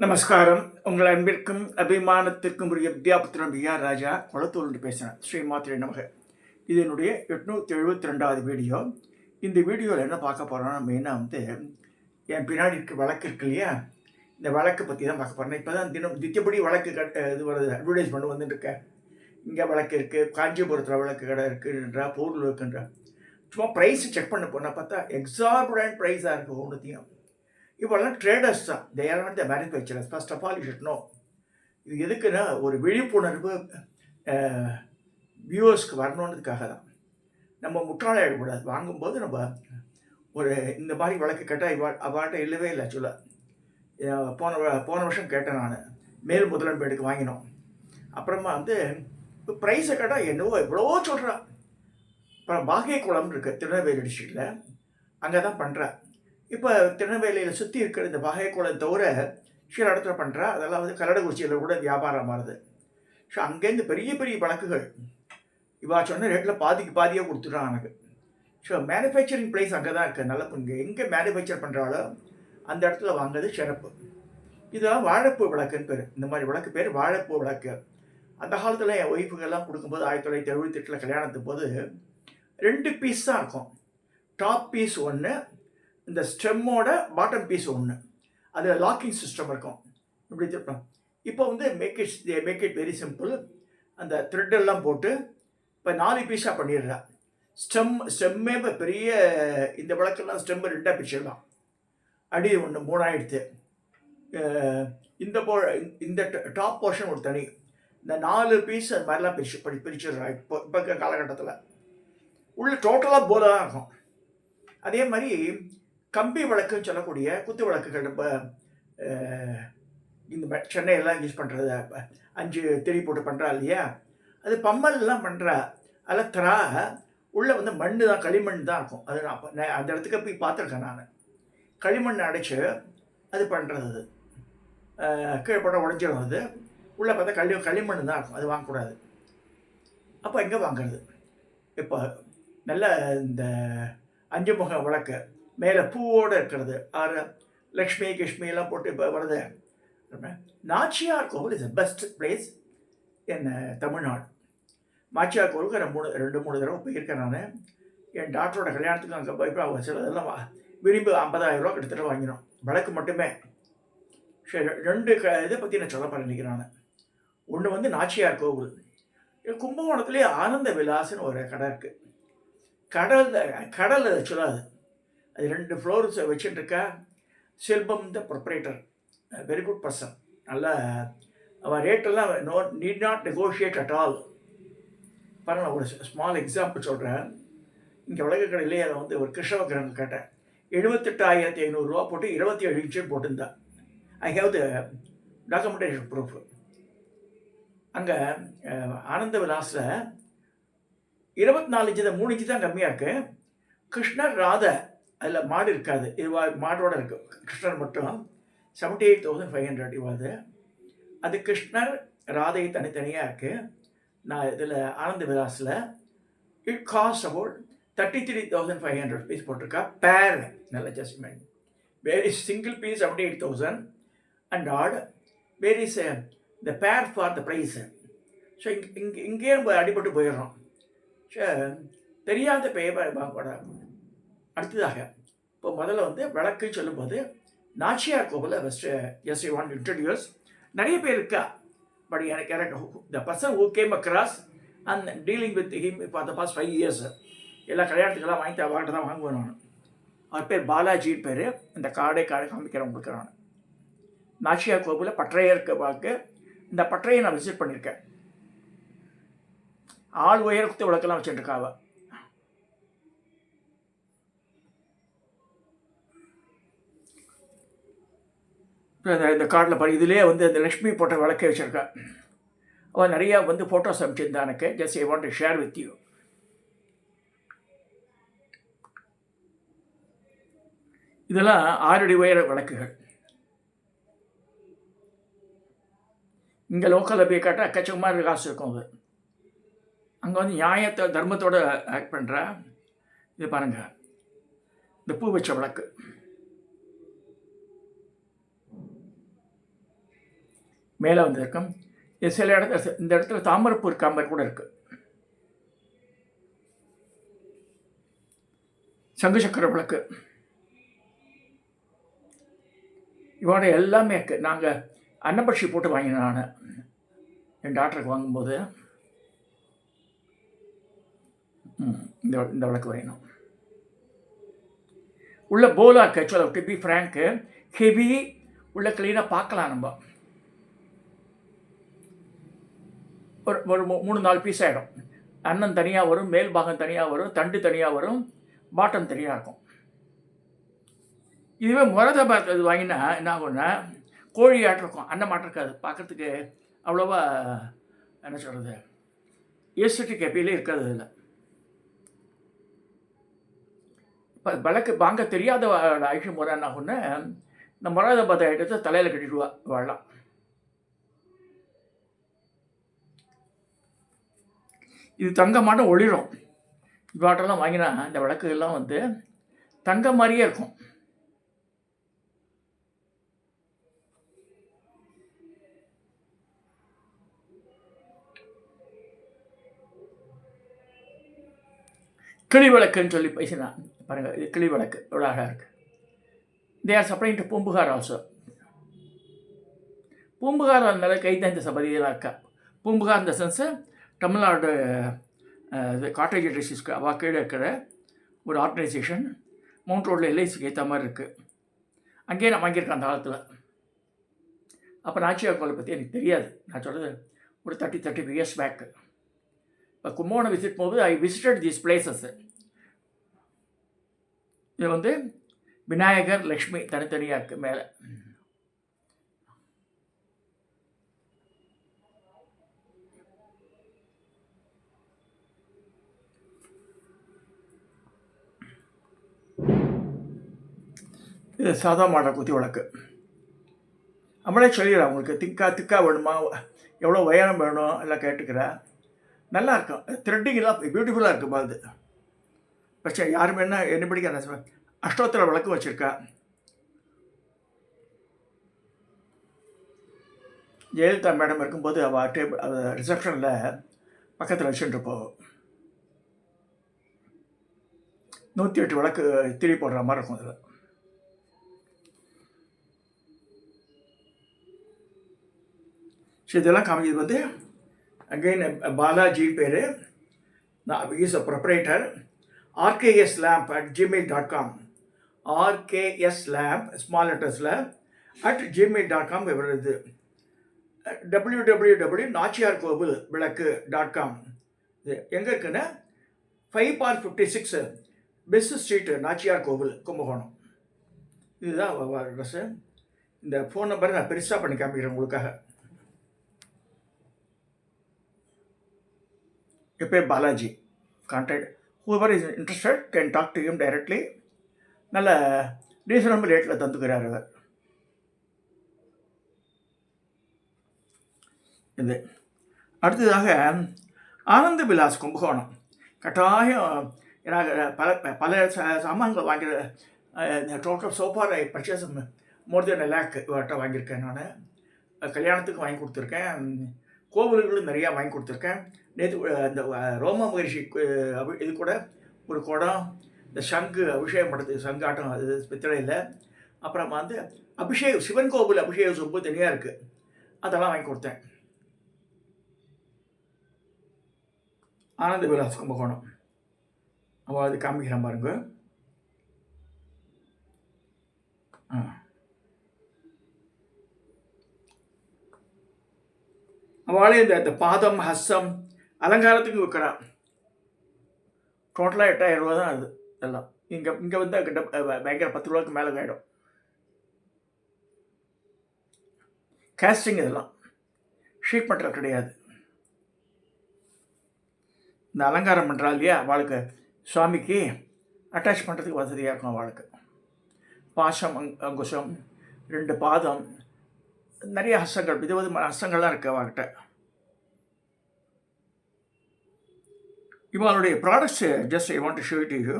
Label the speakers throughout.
Speaker 1: நமஸ்காரம். உங்கள் அன்பிற்கும் அபிமானத்திற்கும் உரிய வித்யாபுத்திரன் பிஆர் ராஜா குளத்தூர் பேசுகிறேன். ஸ்ரீ மாத்திரை நமக. இது என்னுடைய 872வது வீடியோ. இந்த வீடியோவில் என்ன பார்க்க போகிறோன்னா, மெயினாக என் பின்னாடி இருக்க வழக்கு இருக்கு இல்லையா, இந்த வழக்கு பற்றி தான் பார்க்க போகிறேன். இப்போ தான் தினப்படி வழக்கு இது வருது, அட்வர்டைஸ்மெண்ட் வந்துட்டுருக்கேன். இங்கே வழக்கு இருக்குது, காஞ்சிபுரத்தில் வழக்கு கடை இருக்குன்றா, பொருள் இருக்குன்றா. சும்மா ப்ரைஸ் செக் பண்ண போனால் பார்த்தா எக்ஸார்பரண்ட் ப்ரைஸாக இருக்குது ஒன்றுத்தையும். இப்போல்லாம் ட்ரேடர்ஸ் தான், they are not the manufacturers. First of all you should know. இது எதுக்குன்னா, ஒரு விழிப்புணர்வு வியூவர்ஸ்க்கு வரணுன்றதுக்காக தான். நம்ம முற்றாளாயிடக்கூடாது. வாங்கும்போது நம்ம ஒரு இந்த மாதிரி வழக்கு கேட்டால் அவாட்ட இல்லவே இல்லை. சொல்ல போன வருஷம் கேட்டேன் நான், மேல் முதலமைச்சருக்கு வாங்கினோம். அப்புறமா இப்போ ப்ரைஸை கேட்டால் என்னவோ எவ்வளவோ சொல்கிறா. அப்புறம் பாகை குளம் இருக்குது திருநெல்வேலி டிஸ்ட்ரிக்டில், அங்கே தான் பண்ணுறேன். இப்போ திருநெல்வேலியில் சுற்றி இருக்கிற இந்த பாகை குளம் தவிர சில இடத்துல பண்ணுறா. அதெல்லாம் கல்லடக்குறிச்சியில் கூட வியாபாரம் மாறுது. ஸோ அங்கேருந்து பெரிய பெரிய வழக்குகள் இவா சொன்ன ரேட்டில் பாதியாக கொடுத்துட்றான் எனக்கு. ஸோ மேனுஃபேக்சரிங் ப்ரைஸ் அங்கே தான் இருக்குது. நல்ல இங்கே எங்கே மேனுஃபேக்சர் பண்ணுறாலோ அந்த இடத்துல வாங்குறது சிறப்பு. இதெல்லாம் வாழைப்பூ விளக்குன்னு பேர். இந்த மாதிரி விளக்கு பேர் வாழைப்பூ விளக்கு. அந்த காலத்தில் என் ஒய்ஃபுக்கெல்லாம் கொடுக்கும்போது 1978 கல்யாணத்துக்கு போது 2 பீஸ் தான் இருக்கும். டாப் பீஸ் ஒன்று, இந்த ஸ்டெம்மோட பாட்டம் பீஸ் ஒன்று. அதில் லாக்கிங் சிஸ்டம் இருக்கும். இப்படி திருப்போம். இப்போ மேக் இட் வெரி சிம்பிள். அந்த த்ரெட்டெல்லாம் போட்டு இப்போ 4 பீஸாக பண்ணிடுறா. ஸ்டெம்மே இப்போ பெரிய இந்த விளக்கெல்லாம் ஸ்டெம்மு 2 பிரிச்சிடலாம். அடி ஒன்று 3 ஆயிடுத்து. இந்த டாப் போர்ஷன் ஒரு தனி. இந்த 4 பீஸ் அது மாதிரிலாம் பிரிச்சிடுறா. இப்போ காலகட்டத்தில் உள்ள டோட்டலாக போல தான் இருக்கும். அதே மாதிரி கம்பி விளக்குன்னு சொல்லக்கூடிய குத்து விளக்குகள் இப்போ இந்த சென்னையெல்லாம் யூஸ் பண்ணுறது 5 திரி போட்டு பண்ணுறா இல்லையா, அது பம்மல்லாம் பண்ணுறா. அதில் தரா உள்ளே மண் தான், களிமண் தான் இருக்கும். அது நான் அந்த இடத்துக்கு போய் பார்த்துருக்கேன். நான் களிமண் அடைச்சி அது பண்ணுறது. கீழே போட்டால் உடஞ்சிடும். அது உள்ளே பார்த்தா களிமண் தான் இருக்கும். அது வாங்கக்கூடாது. அப்போ எங்கே வாங்கிறது? இப்போ நல்ல இந்த 5 முக விளக்கு மேலே பூவோடு இருக்கிறது, ஆறு லக்ஷ்மி கிஷ்மியெல்லாம் போட்டு இப்போ வருது. நாச்சியார் கோவில் இஸ் த பெஸ்ட் பிளேஸ் இன் தமிழ்நாடு. நாச்சியார் கோவிலுக்கு 2-3 தடவை போயிருக்கேன் நான். என் டாக்டரோட கல்யாணத்துக்கு அங்கே போய் சிலதெல்லாம் விரும்பி 50,000 ரூபா கிட்டத்தட்ட வாங்கினோம், விளக்கு மட்டுமே. சரி, 2 இதை பற்றி நான் சொல்ல பண்ணிக்கிறேன். ஒன்று நாச்சியார் கோவில். கும்பகோணத்துலேயே ஆனந்த விலாஸ்ன்னு ஒரு கடை இருக்குது. கடல் சொல்லாது, அது 2 ஃப்ளோர்ஸ் வச்சுட்டுருக்கா. செல்பம் த ப்ரொப்ரேட்டர், வெரி குட் பர்சன். நல்ல அவன் ரேட்டெல்லாம் need not negotiate at all. பாருங்க, ஒரு ஸ்மால் எக்ஸாம்பிள் சொல்கிறேன். இங்கே விளக்கு கடையிலே அதை ஒரு கிருஷ்ணவக்கிரங்க கேட்டேன். 78,500 ரூபா போட்டு 27 இன்ச்சு போட்டிருந்தான். I have the documentation proof. அங்கே ஆனந்த விலாஸில் 24 இன்ச்சு தான், 3 இன்ச்சு தான் கம்மியாக இருக்குது. கிருஷ்ணர் ராதை அதில் மாடு இருக்காது, இது மாடோடு இருக்குது. கிருஷ்ணர் மட்டும் 78,500 இவாது. அது கிருஷ்ணர் ராதை தனித்தனியாக இருக்குது. நான் இதில் ஆனந்த விலாஸில் இட் காஸ்ட் அபவுட் 33,500 பீஸ் போட்டிருக்கா. பேர் நல்ல judgement. Where is single piece 78,000 and odd. Where is the pair for the price. So இங்கேயே நம்ம அடிபட்டு போயிடுறோம். ஸோ தெரியாத பெயர் வாங்கக்கூடாது. அடுத்ததாக இப்போ முதல்ல விளக்கு சொல்லும்போது நாச்சியார் கோவிலை first as you want introduce. நிறைய பேர் இருக்கா, பட் எனக்கு the person who came across and dealing with him for the past 5 years. எல்லா கல்யாணத்துக்கெல்லாம் வாங்கிட்டு தான் வாங்குவேன் நான். அவர் பேர் பாலாஜின்னு பேர். இந்த காடை காமிக்கிறேன் உங்களுக்கு. நான் நாச்சியார் கோவிலில் பற்றையருக்கு வாக்கு. இந்த பற்றையை நான் விசிட் பண்ணியிருக்கேன். ஆள் உயர குத்து விளக்கெல்லாம் வச்சுட்டுருக்காவ. இந்த கார்டில் பாரு, இதிலே அந்த லக்ஷ்மி போட்ட விளக்கை வச்சுருக்கா. அவள் நிறையா ஃபோட்டோஸ் அனுப்பிச்சிருந்தா எனக்கு. Just I want to share with you. இதெல்லாம் 6 அடி உயர விளக்குகள். இங்கே லோக்கலில் போய் கேட்டால் அக்கச்சமாக காசு இருக்கும். அது அங்கே நியாயத்தை தர்மத்தோடு ஆக்ட் பண்ணுறா. இது பாருங்கள், இந்த பூ வச்ச விளக்கு. மேலே வந்திருக்கும். இது சில இடத்துல இந்த இடத்துல தாமரைப்பூ இருக்கா மாதிரி கூட இருக்குது. சங்கு சக்கர விளக்கு இவனோட எல்லாமே இருக்குது. நாங்கள் அன்னபட்சி போட்டு வாங்கினேன் நான் என் டாக்டருக்கு வாங்கும்போது. இந்த விளக்கு வேணும். உள்ள போலாக இருக்குது. ஆக்சுவலாக டு பி ஃப்ரேங்க்கு ஹெவி உள்ள க்ளீனாக பார்க்கலாம். நம்ம ஒரு 3-4 பீஸ் ஆகிடும். அன்னம் தனியாக வரும், மேல் பாகம் தனியாக வரும், தண்டு தனியாக வரும், பாட்டம் தனியாக இருக்கும். இதுவே முரதாபாத் இது வாங்கினா என்ன ஆகும்னா கோழி ஆட்டிருக்கும், அன்னம் ஆட்டிருக்காது. பார்க்குறதுக்கு அவ்வளோவா என்ன சொல்கிறது ஏஸ்தட்டிக் எப்பயிலே இருக்காது. இதில் இப்போ விளக்கு வாங்க தெரியாத ஆயுஷ முறை என்ன ஆகும்னா இந்த முராதாபாத் ஐட்டத்தை தலையில் கட்டிடுவா வாழலாம். இது தங்கமான ஒளிரும். இவாட்டெல்லாம் வாங்கினா இந்த விளக்குகள்லாம் வந்து தங்கம் மாதிரியே இருக்கும். கிளி விளக்குன்னு சொல்லி பேசினா பாருங்கள். இது கிளி விளக்கு எவ்வளோ அழகாக இருக்குது. They are supplying to Poompuhar also. Poompuhar அதனால கைத்தஞ்ச சபதியெல்லாம் இருக்கா. பூம்புகார் இந்த சென்ஸு தமிழ்நாடு இது காட்டேஜ் இண்டஸ்ட்ரீஸ்க்கு அவள் கீழே இருக்கிற ஒரு ஆர்கனைசேஷன். மவுண்ட் ரோடில் எல்ஐசிக்கு ஏற்ற மாதிரி இருக்குது. அங்கேயே நான் வாங்கியிருக்கேன் அந்த காலத்தில். அப்போ நாச்சியார் கோவிலை பற்றி எனக்கு தெரியாது. நான் சொல்கிறது ஒரு 35 இயர்ஸ் பேக்கு. இப்போ கும்பகோணம் விசிட் போது ஐ விசிட்டட் தீஸ் பிளேசஸ். இது வந்து விநாயகர் லக்ஷ்மி தனித்தனியாக இருக்குது மேலே. இது சாதா மாடல் குத்தி விளக்கு. நம்மளே சொல்லிடுறேன் உங்களுக்கு திக்கா வேணுமா, எவ்வளோ உயரம் வேணும் எல்லாம் கேட்டுக்கிறேன். நல்லா இருக்கும். த்ரெட்டிங்கெல்லாம் பியூட்டிஃபுல்லாக இருக்குது. பாது பச்சை யாருமே என்ன படிக்க என்ன அஷ்டோத்திர விளக்கு வச்சுருக்கா. ஜெயலலிதா மேடம் இருக்கும்போது அவள் டேபிள் ரிசப்ஷனில் பக்கத்தில் வச்சுட்டு போகும். 108 விளக்கு திரி போடுற மாதிரி இருக்கும். அதில் ஸோ இதெல்லாம் காமிக்கிறது வந்து அகெயின் பாலாஜி பேர். நான் is a proprietor. rkslamp@gmail.com. rkslamp small லெட்டர்ஸில் @gmail.com இவரது. www.nachiarkovilvilakku.com. இது எங்கே இருக்குன்னா 5/56 பெஸ் ஸ்ட்ரீட்டு, நாச்சியார் கோவில், கும்பகோணம். இதுதான் அட்ரஸ்ஸு. இந்த ஃபோன் நம்பரை நான் பெருசாக பண்ணி காமிக்கிறேன் உங்களுக்காக. என் பேர் Balaji. Contact whoever is interested can talk to him directly. நல்ல ரீசனபிள் ரேட்டில் தந்துக்கிறார் அவர். இது அடுத்ததாக ஆனந்த விலாஸ் கும்பகோணம். கட்டாயம் பல சாமான்கள் வாங்கிற டோட்டல் சோஃபார் ஐ பர்ச்சேஸ் மோர் தென் 1 lakh வாங்கியிருக்கேன். நான் கல்யாணத்துக்கு வாங்கி கொடுத்துருக்கேன், கோவில்களும் நிறையா வாங்கி கொடுத்துருக்கேன். நேற்று இந்த ரோம மகரிஷி இது கூட ஒரு குடம், இந்த சங்கு அபிஷேகம் பண்ணுறதுக்கு சங்காட்டம் அது பித்தளையில். அப்புறமா வந்து அபிஷேகம் சிவன் கோவில் அபிஷேக சொம்பு தனியாக இருக்குது, அதெல்லாம் வாங்கி கொடுத்தேன். ஆனந்த விலாஸ் கும்பகோணம். அவள் அது காமிக்கிறேன் பாருங்க. அவளே இந்த பாதம் ஹஸ்தம் அலங்காரத்துக்கு விற்கிறான். டோட்டலாக 8000 ரூபா தான் அது எல்லாம். இங்கே வந்து பயங்கர 10 ரூபாய்க்கு மேலே ஆகிடும். கேஸ்டிங் இதெல்லாம் ஷீட் மெட்டல் கிடையாது. இந்த அலங்காரம் பண்ணுறா இல்லையா, அவளுக்கு சுவாமிக்கு அட்டாச் பண்ணுறதுக்கு வசதியாக இருக்கும். அவளுக்கு பாசம், அங்குசம், 2 பாதம், நிறைய ஹஸ்தங்கள், விதவிதமான ஹஸ்தங்கள்லாம் இருக்குது அவர்கிட்ட. இவளுடைய products just I want to show it to you.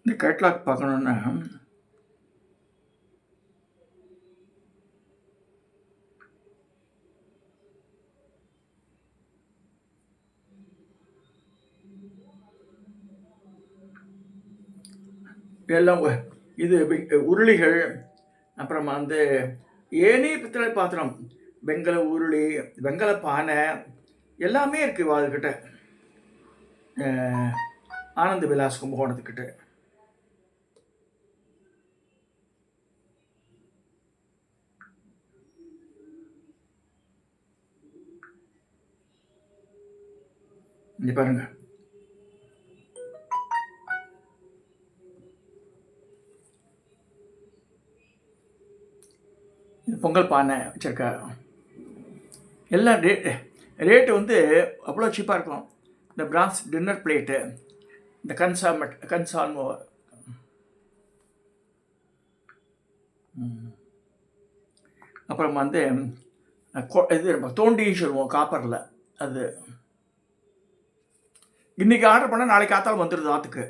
Speaker 1: இந்த கேட்லாக் பார்க்கணுன்னா எல்லாம் இது உருளிகள், அப்புறமா வந்து ஏனி பித்தளை பாத்திரம், வெங்கல உருளி, வெங்கல பானை எல்லாமே இருக்குது அதுக்கிட்ட. ஆனந்த விலாஸ் கும்பகோணத்துக்கிட்ட. இங்கே பாருங்க, பொங்கல் பானை வச்சுருக்கா. எல்லாம் ரேட்டு வந்து அவ்வளோ சீப்பாக இருக்கும். இந்த பிரான்ஸ் டின்னர் பிளேட்டு, இந்த கன்சால்மோ, அப்புறம் வந்து இது தோண்டின்னு சொல்லுவோம் காப்பரில். அது இன்றைக்கி ஆர்டர் பண்ணால் நாளைக்கு காத்தாலும் வந்துடுது ஆற்றுக்கு.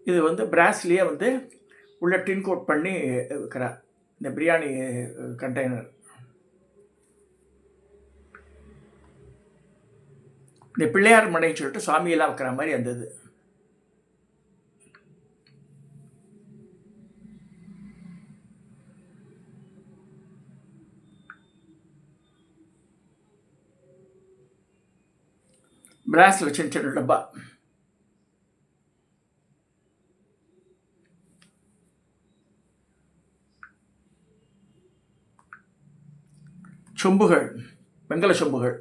Speaker 1: இது வந்து பிராஸ்லேயே வந்து உள்ள டின் கோட் பண்ணி இருக்கிற இந்த பிரியாணி கண்டெய்னர். இந்த பிள்ளையார் மனைன்னு சொல்லிட்டு சாமியெல்லாம் வைக்கிற மாதிரி அந்த இது. பிராஸில் சின்ன சின்ன டப்பா. சொம்புகள், வெங்கல சொம்புகள்.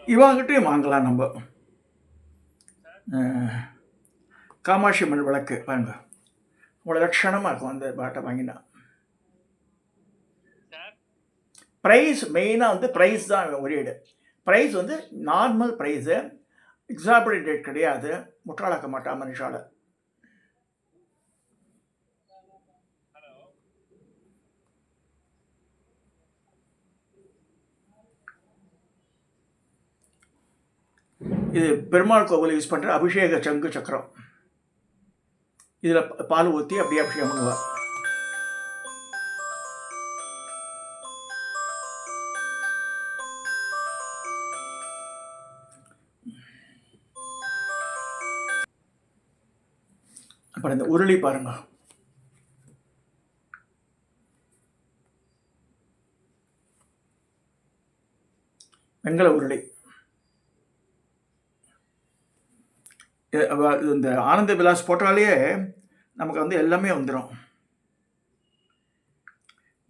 Speaker 1: இவாகிட்டையும் வாங்கலாம் நம்ம. காமாட்சி அம்மன் விளக்கு பாருங்க, அவ்வளோ லட்சணமாக இருக்கும் அந்த பாட்டை வாங்கினா. ப்ரைஸ் மெயினாக வந்து ப்ரைஸ் தான் ஒரேடு. ப்ரைஸ் வந்து நார்மல் ப்ரைஸு, எக்ஸாபரேட் ரேட் கிடையாது. முட்டாளாக்க மாட்டான் மனுஷால. இது பெருமாள் கோவில் யூஸ் பண்ணுற அபிஷேக சங்கு சக்கரம். இதில் பால் ஊற்றி அப்படியே அபிஷேகம் பண்ணுவார். அப்புறம் இந்த உருளி பாருங்க, வெங்கல உருளி. இந்த ஆனந்த விலாஸ் போட்டாலே நமக்கு வந்து எல்லாமே வந்துடும்.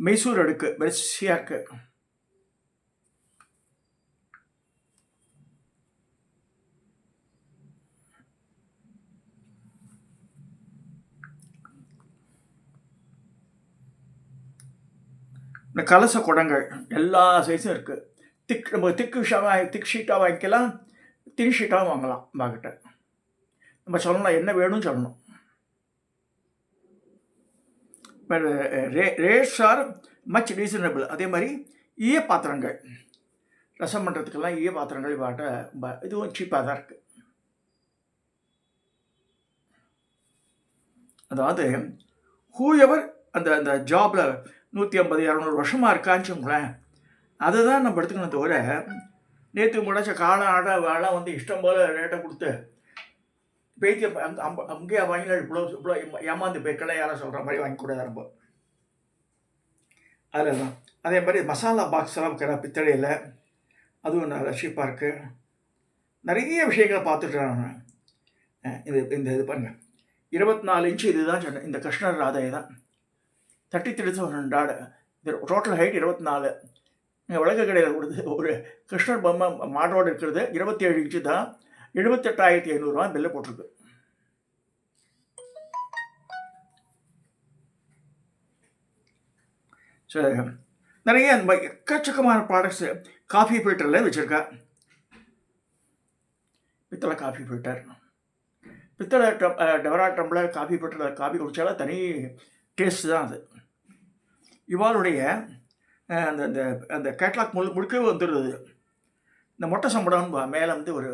Speaker 1: மைசூர் அடுக்கு வரிசையாக இருக்கு. இந்த கலச குடங்கள் எல்லா சைஸும் இருக்குது. நம்ம திக் ஷீட்டாக வாங்கிக்கலாம், தின் ஷீட்டாகவும் வாங்கலாம். அம்மாக்கிட்ட நம்ம சொல்லணும் என்ன வேணும்னு சொல்லணும். Rates are much reasonable. அதே மாதிரி ஈய பாத்திரங்கள், ரசம் பண்ணுறதுக்கெல்லாம் ஈய பாத்திரங்கள் பாட்ட இதுவும் சீப்பாக தான் இருக்குது. அதாவது ஹூஎவர் அந்த அந்த ஜாபில் 150-200 வருஷமாக இருக்கான்னு வச்சுங்களேன், அதை தான் நம்ம எடுத்துக்கணும். தவிர நேற்று முடைச்ச காலம் ஆட வேலை வந்து இஷ்டம் போல் ரேட்டை கொடுத்து பேத்தி அங்கேயே வாங்கினா இவ்வளோ ஏமாந்து போய்க்கலாம் யாரும் சொல்கிற மாதிரி வாங்கிக்கூடாது ரொம்ப. அதில் தான் அதே மாதிரி மசாலா பாக்ஸ் எல்லாம் வைக்கிற பித்தளையில், அதுவும் நல்ல சீப்பாக இருக்குது. நிறைய விஷயங்களை பார்த்துட்டுறேன் நான். இது பாருங்கள், 24 இன்ச்சு இது தான் சொன்னேன். இந்த கிருஷ்ணர் ராதையை தான் 33,100 இது டோட்டல் ஹைட் 24. இங்கே விளக்கு கடையில் கொடுத்து ஒரு கிருஷ்ணர் பொம்மை மாடோடு இருக்கிறது 27 இன்ச்சு தான். 78,500 பில்லை போட்டிருக்கு. ஸோ நிறைய அந்த மாதிரி எக்கச்சக்கமான ப்ராடக்ட்ஸு காஃபி ஃபில்டரில் வச்சுருக்கா. பித்தளை காஃபி ஃபில்டர், பித்தளை டவரா டம்ளர் காஃபி ஃபில்டரில் காஃபி குடித்தாலும் தனி டேஸ்ட் தான் அது. இவாளுடைய அந்த அந்த அந்த கேட்லாக் முழுக்கவே வந்துடுது. இந்த மொட்டை சம்படம் மேலே வந்து ஒரு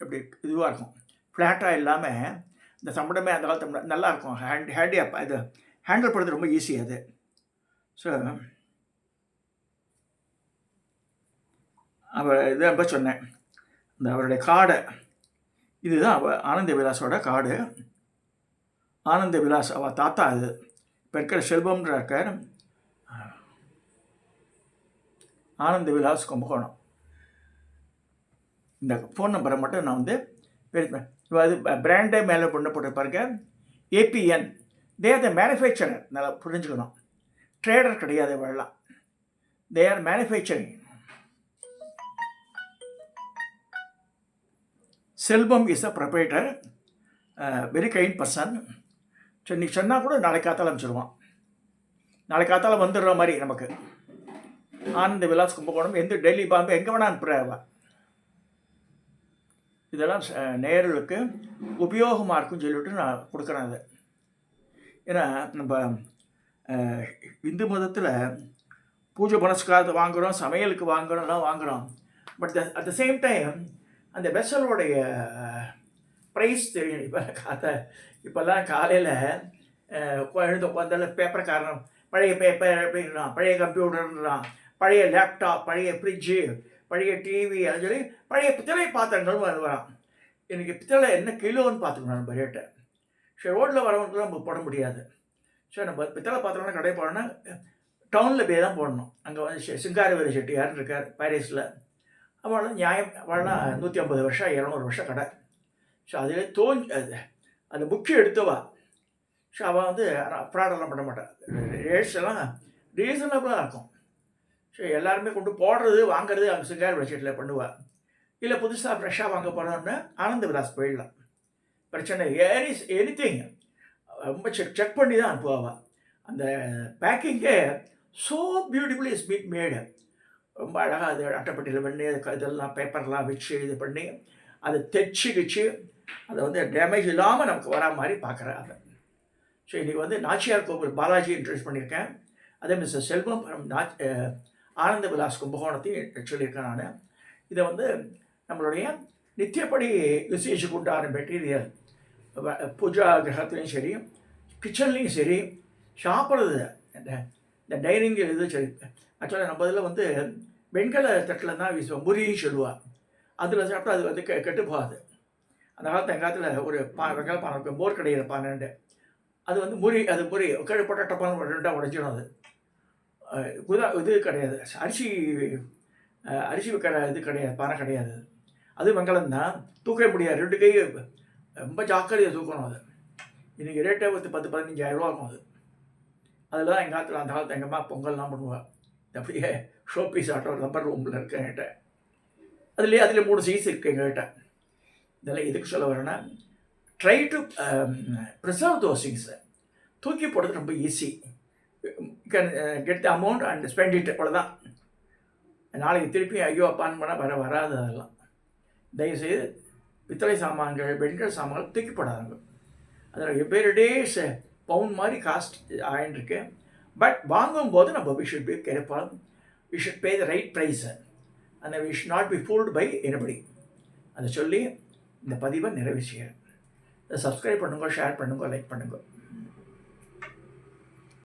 Speaker 1: எப்படி இதுவாக இருக்கும், ஃப்ளாட்டாக இல்லாமல் இந்த சம்படமே அந்த காலத்து நல்லாயிருக்கும். ஹேண்டியாக இது ஹேண்டில் பண்ணுறது ரொம்ப ஈஸி அது. ஸோ அவர் இது ரொம்ப சொன்னேன், இந்த அவருடைய காடை இதுதான் ஆனந்த விலாஸோட காடு. ஆனந்த விலாஸ் அவள் தாத்தா அது. இப்போ இருக்கிற செல்வம்ன்ற இருக்கார் ஆனந்த விலாஸ் கும்பகோணம். இந்த ஃபோன் நம்பரை மட்டும் நான் வந்து பேசுவேன். இப்போ அது பிராண்டே மேலே பொண்ணு போட்டு பாருங்க, APN. They are the manufacturer. நல்லா புரிஞ்சுக்கணும், ட்ரேடர் கிடையாது இவெல்லாம். They are manufacturing. Selvam is a proprietor, very kind person. So நீ சொன்னால் கூட நாளைக்கு காத்தால் அனுப்பிச்சிடுவான். நாளைக்கு காத்தால் வந்துடுற மாதிரி நமக்கு. ஆனந்த விலாஸ் கும்பகோணம், எந்த டெல்லி பாம்பே எங்கே வேணால் அனுப்புகிறவா. இதெல்லாம் நேயர்களுக்கு உபயோகமாக இருக்குன்னு சொல்லிவிட்டு நான் கொடுக்குறேன் அதை. ஏன்னா நம்ம இந்து மதத்தில் பூஜை புனஸ்காரத்தை வாங்குகிறோம், சமையலுக்கு வாங்குகிறோம்லாம் வாங்குகிறோம். But at the same time அந்த வெசலோடைய ப்ரைஸ் தெரியும். இப்போல்லாம் காலையில் எழுந்து உட்காந்தால பேப்பர் காரணம், பழைய பேப்பர் அப்படின்றான், பழைய கம்ப்யூட்டர்ன்றான், பழைய லேப்டாப், பழைய ஃப்ரிட்ஜு, பழைய டிவி, அது சொல்லி பழைய பித்தளை பாத்திரங்களும் வரான். எனக்கு பித்தளை என்ன கிலோன்னு பார்த்துக்கணும் நம்ம ரேட்டை. ஸோ ரோட்டில் வரவங்களுக்கு நம்ம போட முடியாது. ஸோ நம்ம பித்தளை பாத்திரம்லாம் கடை போடணும்னா டவுனில் போய் தான் போடணும். அங்கே வந்து சிங்காரவேலு செட்டியார்னு இருக்கார் பாரிஸில். அவள் நியாயம், அவள்லாம் 150 வருஷம் 200 வருஷம் கடை. ஸோ அதில் அந்த முக்கியம் எடுத்தவா. ஸோ அவள் வந்து ஃப்ராடெல்லாம் பண்ண மாட்டாள். ரேட்ஸ் எல்லாம் ரீசனபிளாக இருக்கும். ஸோ எல்லாருமே கொண்டு போடுறது வாங்குறது அங்கே சிங்கார வெப்சைட்டில் பண்ணுவாள். இல்லை புதுசாக ஃப்ரெஷ்ஷாக வாங்க போனோம்னா ஆனந்த விலாஸ் போயிடலாம், பிரச்சனை. எனிதிங் ரொம்ப செக் பண்ணி தான் அனுப்புவாள். அந்த பேக்கிங்கே ஸோ பியூட்டிஃபுல்லி இஸ் பீட் மேடு. ரொம்ப அழகாக அது அட்டைப்பட்டியில் பண்ணி இதெல்லாம் பேப்பர்லாம் வச்சு இது பண்ணி அதை தைச்சி அதை வந்து டேமேஜ் இல்லாமல் நமக்கு வரா மாதிரி பார்க்குறாங்க. ஸோ இன்றைக்கி வந்து நாச்சியார் கோவில் பாலாஜி இன்ட்ரடியூஸ் பண்ணியிருக்கேன். அதே மிஸ்டர் செல்வம் ஆனந்த விலாஸ் கும்பகோணத்தையும் சொல்லியிருக்கேன் நான். இதை வந்து நம்மளுடைய நித்தியப்படி யூசேஜுக்கு உண்டான மெட்டீரியல், பூஜா கிரகத்துலேயும் சரி, கிச்சன்லேயும் சரி, சாப்பிட்றது இந்த டைனிங் இது சரி. ஆக்சுவலாக நம்ம இதில் வந்து வெண்கல தட்டில் தான் வீசுவோம், முறின்னு சொல்லுவாள். அதில் சாப்பிட்டா அது வந்து கெட்டு போகாது. அந்த காலத்தில் எங்கள் காலத்தில் ஒரு வெங்காய பானை மோர் கடையில் 12, அது வந்து முறி கீழே போட்ட டப்பான 2 உடஞ்சிடும். அது இது கிடையாது, அரிசி வைக்கிற இது கிடையாது, பானை கிடையாது. அது வெங்கலம் தான், தூக்கவே முடியாது. 2 கை ரொம்ப ஜாக்கிரதையாக தூக்கணும். அது இன்றைக்கி ரேட்டே வந்து 10-15,000 ரூபா இருக்கும். அதில் தான் எங்கள் காலத்தில் அந்த காலத்தில் எங்கள் அம்மா பொங்கல்லாம் பண்ணுவாள். அப்படியே ஷோ பீஸ் ஆட்டோ ரப்பர் ரூமில் இருக்கு என்கிட்ட. அதில் 3 சைஸ் இருக்குது எங்கள்கிட்ட. இதெல்லாம் எதுக்கு சொல்ல வரேன்னா, ட்ரை டு ப்ரிசர்வ் தோஸ் திங்ஸை. தூக்கி போடுறது ரொம்ப easy. Can get the amount and spend it, அவ்வளோதான். நாளைக்கு திருப்பி ஐயோ அப்பான்னு பண்ணால் வராது. அதெல்லாம் தயவுசெய்து பித்தளை சாமான்கள், வெண்கல சாமான்கள் தூக்கி போடாதாங்க. அதில் எவ்ரி டேஸ் பவுன் மாதிரி காஸ்ட் ஆகிட்டுருக்கு. பட் வாங்கும்போது நம்ம we should be careful, we should pay the right ப்ரைஸை, and we should not be fooled by anybody. அதை சொல்லி இந்த பதிவை நிறைவு செய்கிறேன். இதை சப்ஸ்கிரைப் பண்ணுங்க, ஷேர் பண்ணுங்க, லைக் பண்ணுங்க.